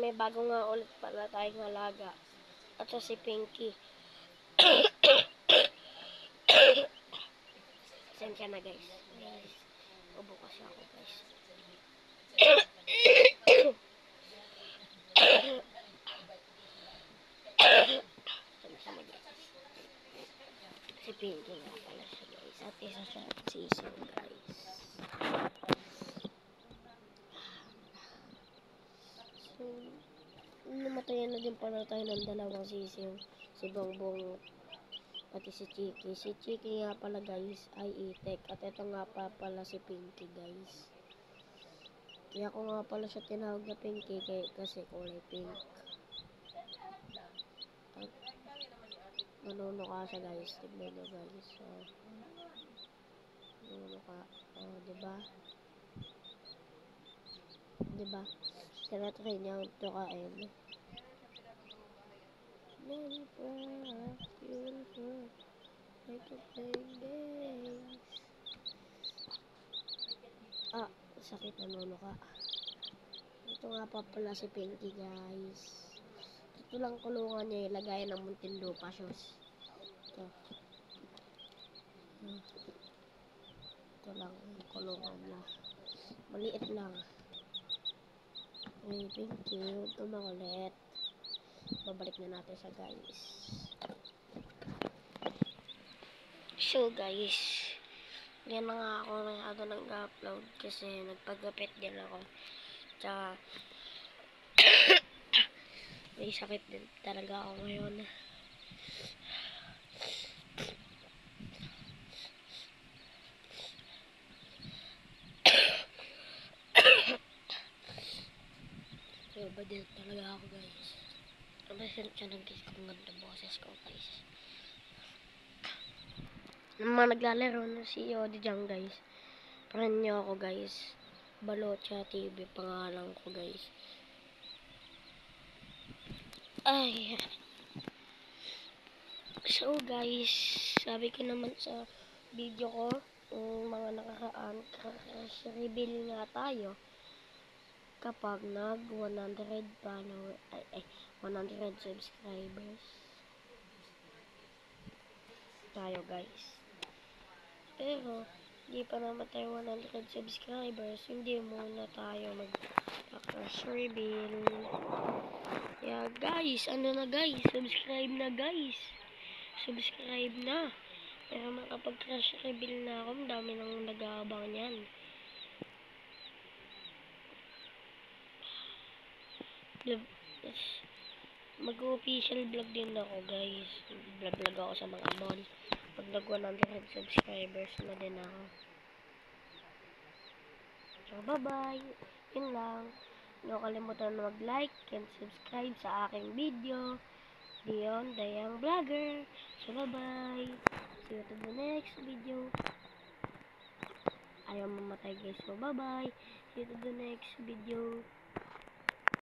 may bago nga ulit pala tayong alaga. At si Pinky. Sensya na guys. Ubo kasi ako guys. Si Pinky nga pala siya guys. At isa siya sisiw guys. So, namatayan na din pala tayo ng dalawang sisiw. Si Bongbong pati si Chiki. Si Chiki nga pala guys ay itek. At ito nga pala si Pinky guys. Kaya ko nga pala siya tinawag na Pinky kasi kulay pink. At nanunuka siya guys. Tignan nyo guys. So, nanunuka. Oh, diba? Diba? Tinatry niya tukain. Many flowers, beautiful, like a painting. Ah, sakit na nanunuka. Ito nga pa pala si Pinky guys. Ito lang kulungan niya, ilagay ng Muntinlupa shoes. Ito. Ito lang yung kulungan niya. Maliit lang. Ay, Pinky, huwag ka makulit. Babalik na natin sa guys. So guys, yan na nga ako masyado nag-upload kasi nagpagapit din ako. Tsaka may sakit din talaga ako ngayon. Iba din talaga ako guys. Pasensya na guys kung ganda boses ko guys. Naman naglalaro na si Yodi dyan guys. Friend niyo ako guys. Balotcha TV pangalan ko guys. Ay. So guys, sabi ko naman sa video ko, mga nakakaan, reveal nga tayo kapag nag 100 follower, 100 subscribers tayo guys. Pero hindi pa naman tayo 100 subscribers, hindi muna tayo mag-crush reveal. Yeah guys, ano na guys, subscribe na guys. Subscribe na. Pero makapag-crush reveal na ako, dami nang nag-aabang niyan. Mag-official vlog din ako guys. Vlog ako sa mga mall. Pag nag 100 subscribers na din ako. So bye bye. Yun lang. Huwag kalimutan na mag-like and subscribe sa aking video. Dion Dayang Vlogger. So bye bye. See you to the next video. Ayaw mamatay guys. So bye bye. See you to the next video.